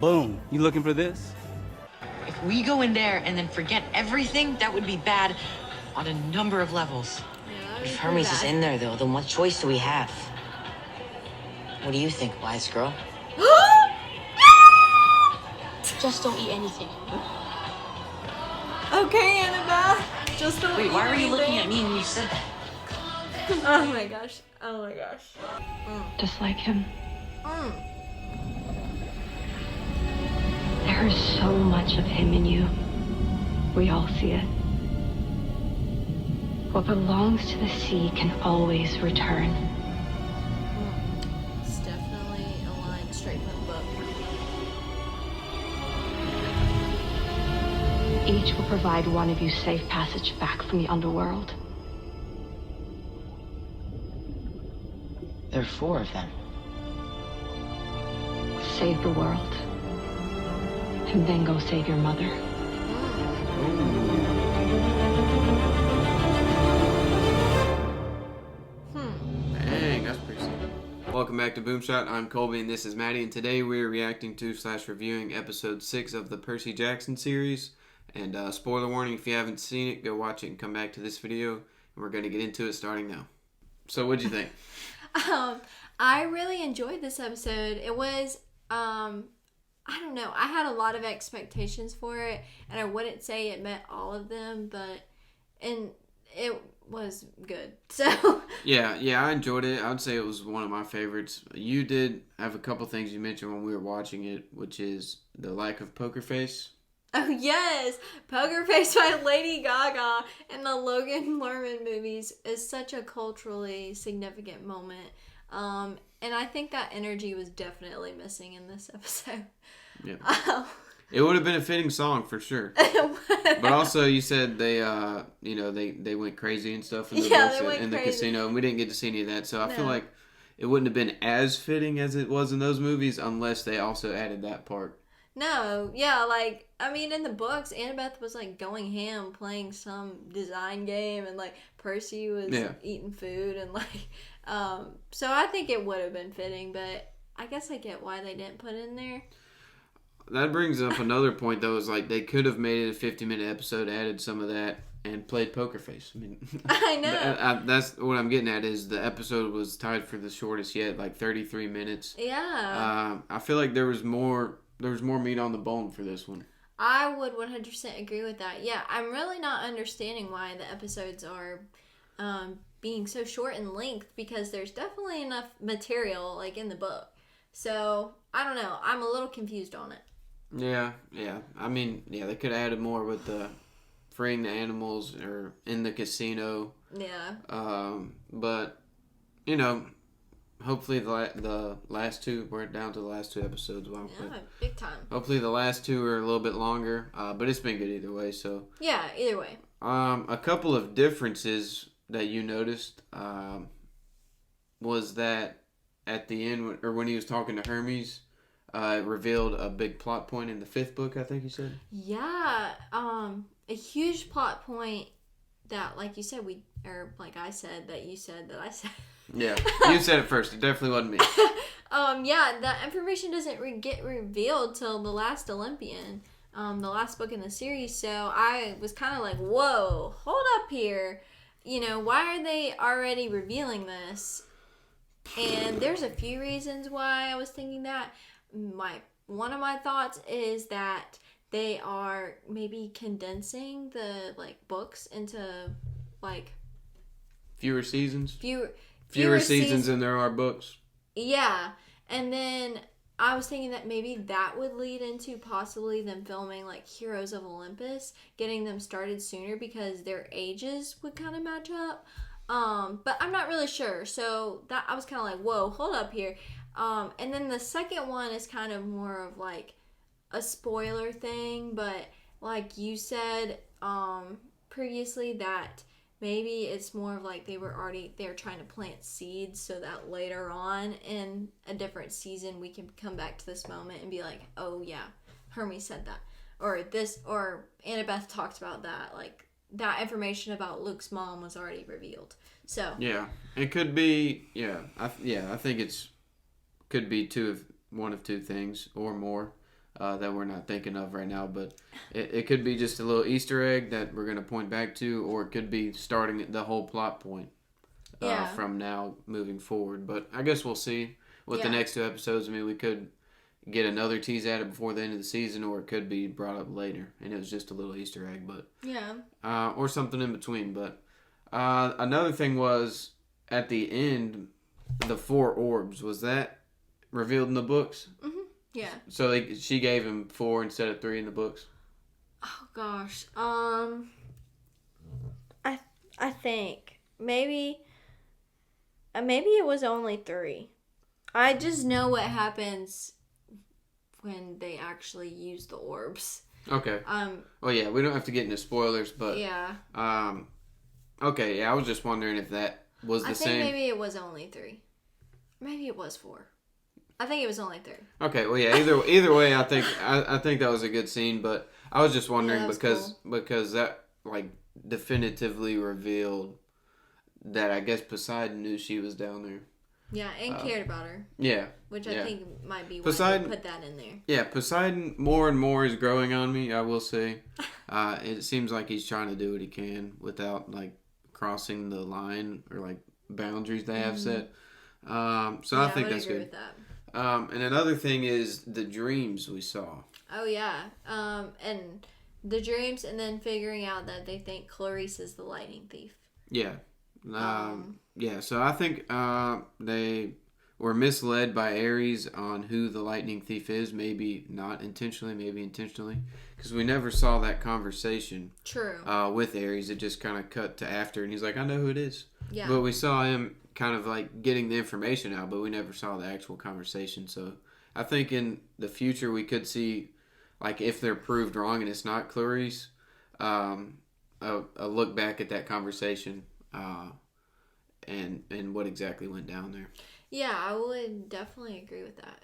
Boom. You looking for this? If we go in there and then forget everything, that would be bad on a number of levels. Yeah, If Hermes is in there, though, then what choice do we have? What do you think, wise girl? Just don't eat anything. Okay, Annabelle. Just don't Wait, eat why were you anything. looking at me when you said that? Oh my gosh. Oh my gosh. Just like him. Mm. There is so much of him in you. We all see it. What belongs to the sea can always return. It's definitely a line straight from the book. Each will provide one of you safe passage back from the underworld. There are 4 of them. Save the world. And then go save your mother. Dang, that's pretty sick. Welcome back to Boomshot. I'm Colby and this is Maddie, and today we're reacting to / reviewing episode 6 of the Percy Jackson series. And spoiler warning, if you haven't seen it, go watch it and come back to this video. And we're going to get into it starting now. So what'd you think? I really enjoyed this episode. It was, I don't know. I had a lot of expectations for it, and I wouldn't say it met all of them, and it was good. So Yeah, I enjoyed it. I would say it was one of my favorites. You did have a couple things you mentioned when we were watching it, which is the lack of poker face. oh yes, Poker Face by Lady Gaga in the Logan Lerman movies is such a culturally significant moment. And I think that energy was definitely missing in this episode. Yeah. It would have been a fitting song for sure. But also you said they went crazy and stuff in the books in the casino, and we didn't get to see any of that. So I feel like it wouldn't have been as fitting as it was in those movies unless they also added that part. No, yeah, like, I mean, in the books, Annabeth was, like, going ham, playing some design game, and, like, Percy was eating food, and, like, so I think it would have been fitting, but I guess I get why they didn't put it in there. That brings up another point, though, is, like, they could have made it a 50-minute episode, added some of that, and played Poker Face. I mean, I know. That's what I'm getting at, is the episode was tied for the shortest yet, like 33 minutes. Yeah. I feel like there was more meat on the bone for this one. I would 100% agree with that. Yeah, I'm really not understanding why the episodes are being so short in length, because there's definitely enough material, like, in the book. So, I don't know. I'm a little confused on it. Yeah. I mean, they could have added more with the freeing the animals or in the casino. Yeah. But, hopefully the last two, we're down to the last 2 episodes. Big time. Hopefully the last 2 are a little bit longer, but it's been good either way. So Yeah, either way. a couple of differences that you noticed was that at the end, or when he was talking to Hermes, it revealed a big plot point in the 5th book, I think you said. Yeah, a huge plot point that, like you said, like I said, that you said that I said. Yeah, you said it first. It definitely wasn't me. Yeah, that information doesn't get revealed till the last Olympian, the last book in the series. So I was kind of like, whoa, hold up here. Why are they already revealing this? And there's a few reasons why I was thinking that. One of my thoughts is that they are maybe condensing the books into fewer seasons. Fewer seasons than there are books. Yeah, and then I was thinking that maybe that would lead into possibly them filming Heroes of Olympus, getting them started sooner because their ages would kind of match up. But I'm not really sure. So that I was kind of like, whoa, hold up here. And then the second one is kind of more of a spoiler thing, but like you said previously, that maybe it's more of they're trying to plant seeds so that later on in a different season we can come back to this moment and be like, oh yeah, Hermes said that, or Annabeth talked about that, that information about Luke's mom was already revealed. So yeah, it could be. I think could be one of two things or more. that we're not thinking of right now. But it could be just a little Easter egg that we're going to point back to, or it could be starting the whole plot point from now moving forward. But I guess we'll see with the next 2 episodes. I mean, we could get another tease at it before the end of the season, or it could be brought up later, and it was just a little Easter egg, but or something in between. But another thing was at the end, the 4 orbs, was that revealed in the books? Mm-hmm. Yeah. So she gave him 4 instead of 3 in the books. Oh gosh. I think maybe it was only 3. I just know what happens when they actually use the orbs. Okay. Well, yeah, we don't have to get into spoilers, but yeah. Okay, yeah, I was just wondering if that was the same. I think maybe it was only 3. Maybe it was 4. I think it was only 3. Okay, well, yeah, either way, I think that was a good scene, but I was just wondering because that like definitively revealed that I guess Poseidon knew she was down there. Yeah, and cared about her. Yeah. Which I think might be why Poseidon, they put that in there. Yeah, Poseidon more and more is growing on me, I will say. It seems like he's trying to do what he can without, like, crossing the line or, like, boundaries they have set. So I think that's good. With that. And another thing is the dreams we saw. Oh, yeah. And the dreams, and then figuring out that they think Clarice is the lightning thief. Yeah. Yeah, so I think they were misled by Ares on who the lightning thief is. Maybe not intentionally, maybe intentionally. Because we never saw that conversation. True. With Ares. It just kind of cut to after, and he's like, I know who it is. Yeah. But we saw him kind of like getting the information out, but we never saw the actual conversation. So I think in the future we could see, like, if they're proved wrong and it's not Clarice, a look back at that conversation. And what exactly went down there. Yeah, I would definitely agree with that.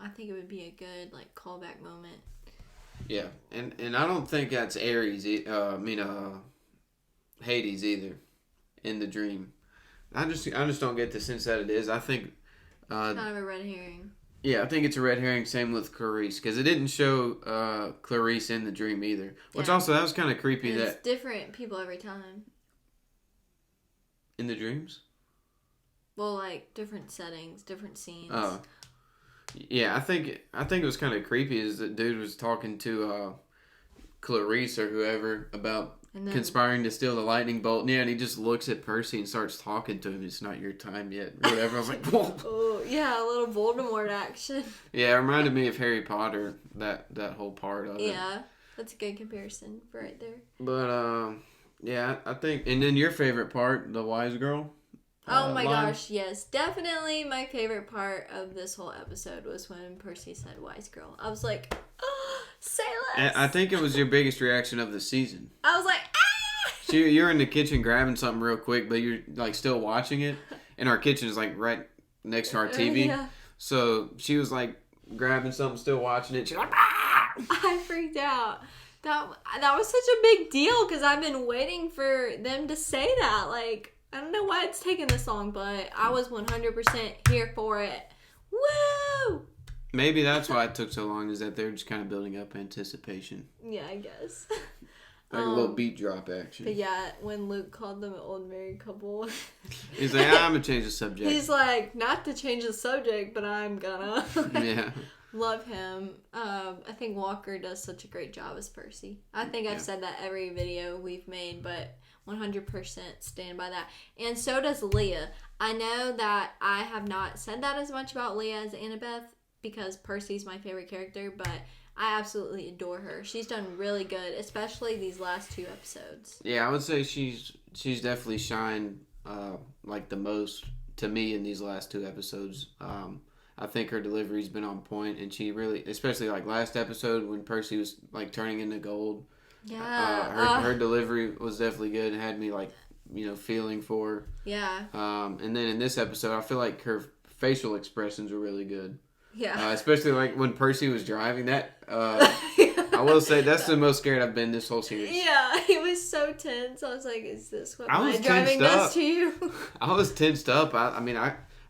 I think it would be a good like callback moment. Yeah, and I don't think that's Ares. Hades either, in the dream. I just don't get the sense that it is. I think kind of a red herring. Yeah, I think it's a red herring. Same with Clarice, because it didn't show Clarice in the dream either. Which also that was kind of creepy. And it's different people every time. In the dreams? Well, like different settings, different scenes. Oh, yeah. I think it was kind of creepy. Is that dude was talking to Clarice or whoever about conspiring to steal the lightning bolt. Yeah, and he just looks at Percy and starts talking to him. It's not your time yet. Or whatever. I was like, whoa. Oh, yeah, a little Voldemort action. Yeah, it reminded me of Harry Potter. That whole part of it. Yeah, that's a good comparison right there. But yeah, I think, and then your favorite part, the wise girl. Oh my gosh, yes. Definitely my favorite part of this whole episode was when Percy said wise girl. I was like, oh, say less. I think it was your biggest reaction of the season. I was like, ah! You're in the kitchen grabbing something real quick, but you're like still watching it. And our kitchen is like right next to our TV. Yeah. So she was like grabbing something, still watching it. She's like, ah! I freaked out. That was such a big deal because I've been waiting for them to say that. Like, I don't know why it's taking this long, but I was 100% here for it. Woo! Maybe that's why it took so long, is that they're just kind of building up anticipation. Yeah, I guess. Like a little beat drop action. But yeah, when Luke called them an old married couple. He's like, I'm going to change the subject. He's like, not to change the subject, but I'm gonna. Yeah. Love him. I think Walker does such a great job as Percy. I think I've said that every video we've made, but 100% stand by that. And so does Leah. I know that I have not said that as much about Leah as Annabeth because Percy's my favorite character, but I absolutely adore her. She's done really good, especially these last 2 episodes. Yeah, I would say she's definitely shined like the most to me in these last 2 episodes. I think her delivery's been on point, and she really, especially like last episode when Percy was like turning into gold. Yeah. Her delivery was definitely good. It had me like, feeling for her. Yeah. And then in this episode, I feel like her facial expressions were really good. Yeah. Especially like when Percy was driving that. I will say that's the most scared I've been this whole series. Yeah, he was so tense. I was like, is this what my driving does to you? I was tensed up.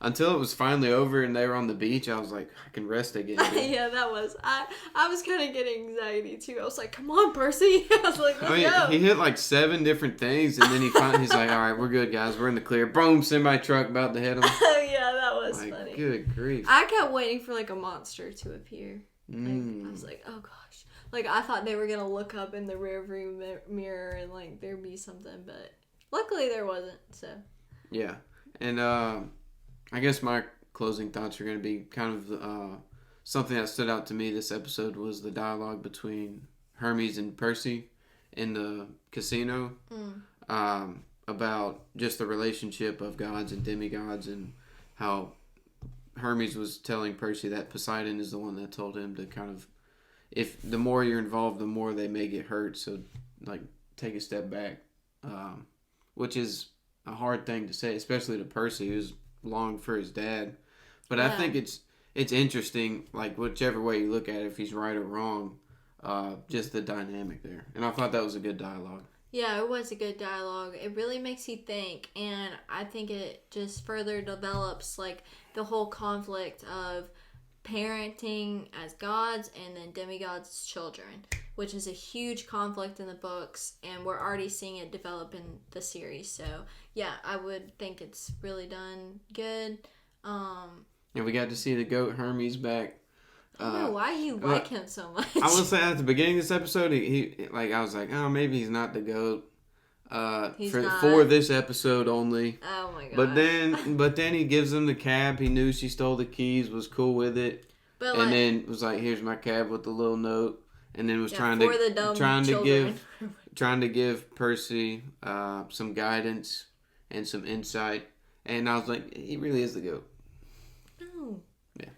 until it was finally over and they were on the beach, I was like, I can rest again. Dude. Yeah, that was. I was kind of getting anxiety too. I was like, come on, Percy. I was like, let's go. He hit like 7 different things, and then he's like, all right, we're good, guys. We're in the clear. Boom, semi-truck about to hit him. Yeah, that was Like, funny. good grief. I kept waiting for like a monster to appear. Like, I was like, oh gosh. Like, I thought they were going to look up in the rearview mirror and like there'd be something, but luckily there wasn't, so. Yeah. And I guess my closing thoughts are going to be kind of something that stood out to me this episode was the dialogue between Hermes and Percy in the casino about just the relationship of gods and demigods, and how Hermes was telling Percy that Poseidon is the one that told him to kind of, if the more you're involved, the more they may get hurt, so like take a step back, which is a hard thing to say, especially to Percy, who's longed for his dad. But I think it's interesting, like whichever way you look at it, if he's right or wrong, just the dynamic there. And I thought that was a good dialogue. Yeah, it was a good dialogue. It really makes you think, and I think it just further develops like the whole conflict of parenting as gods and then demigods as children, which is a huge conflict in the books, and we're already seeing it develop in the series. So yeah, I would think it's really done good. And we got to see the goat Hermes back. I don't know why you like him so much. I will say at the beginning of this episode, he like I was like, oh, maybe he's not the goat. For this episode only. Oh my god! But then he gives him the cab. He knew she stole the keys. Was cool with it. But and then was like, here's my cab with the little note. And then was trying to give Percy some guidance and some insight. And I was like, he really is the goat. No. Yeah.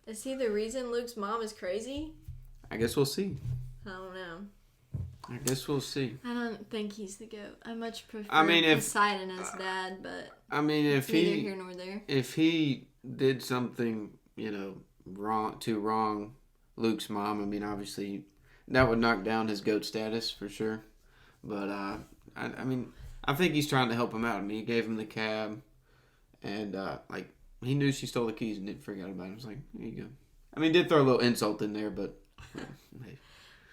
Is he the reason Luke's mom is crazy? I guess we'll see. I don't know. I guess we'll see. I don't think he's the goat. I much prefer Poseidon as dad, but I mean, if neither here nor there. If he did something, wrong, Luke's mom, I mean, obviously that would knock down his goat status for sure. But I mean, I think he's trying to help him out. I mean, he gave him the cab, and like he knew she stole the keys and didn't forget about it. I was like, here you go. I mean, did throw a little insult in there, but hey.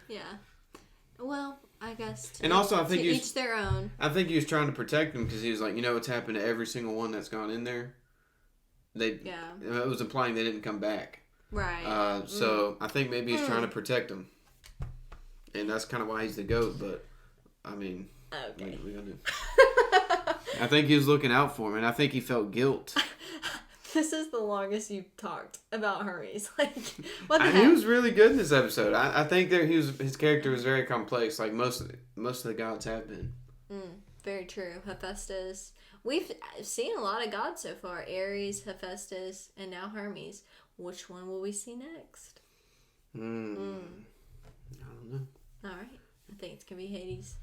Yeah. Well, I guess. And also, I think each their own. I think he was trying to protect him because he was like, what's happened to every single one that's gone in there. It was implying they didn't come back. Right. So I think maybe he's trying to protect him, and that's kind of why he's the goat. But I mean, okay. We gonna do. I think he was looking out for him, and I think he felt guilt. This is the longest you've talked about Hermes. Like, what the heck? He was really good in this episode. I think that his character was very complex, like most of the gods have been. Very true. Hephaestus. We've seen a lot of gods so far. Ares, Hephaestus, and now Hermes. Which one will we see next? I don't know. All right. I think it's going to be Hades.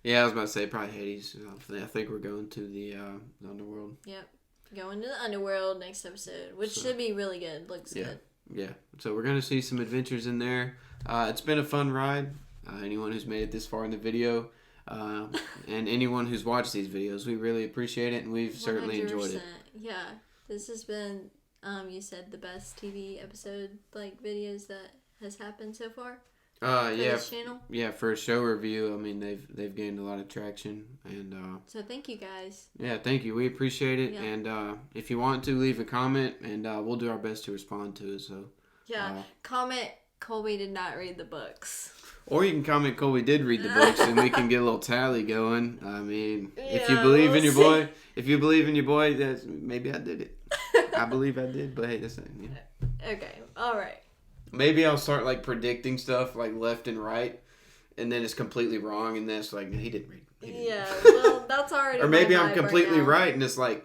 Yeah, I was about to say probably Hades. I think we're going to the underworld. Yep. Going to the underworld next episode, which should be really good. Looks good. Yeah. So we're going to see some adventures in there. It's been a fun ride. Anyone who's made it this far in the video, and anyone who's watched these videos, we really appreciate it, and we've certainly enjoyed it. Yeah. This has been, you said, the best TV episode, like, videos that has happened so far? For this channel? Yeah, for a show review, I mean, they've gained a lot of traction, and so thank you guys. Yeah, thank you. We appreciate it, and if you want to, leave a comment, and we'll do our best to respond to it. So comment Colby did not read the books, or you can comment Colby did read the books, and we can get a little tally going. I mean, if you believe in your boy, that's maybe I did it. I believe I did, but hey, that's not. Yeah. Okay, all right. Maybe I'll start like predicting stuff like left and right, and then it's completely wrong, and then it's like he didn't read. Well, that's already. Or maybe I'm completely right, and it's like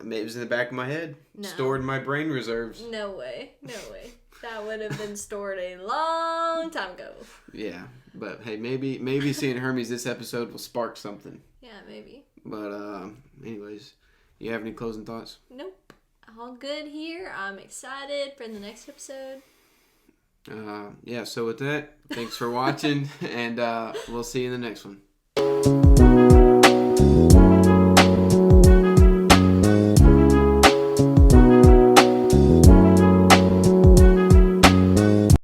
maybe it was in the back of my head, stored in my brain reserves. No way. That would have been stored a long time ago. Yeah, but hey, maybe seeing Hermes this episode will spark something. Yeah, maybe. But anyways, you have any closing thoughts? Nope. All good here. I'm excited for the next episode. So with that, thanks for watching, and we'll see you in the next one.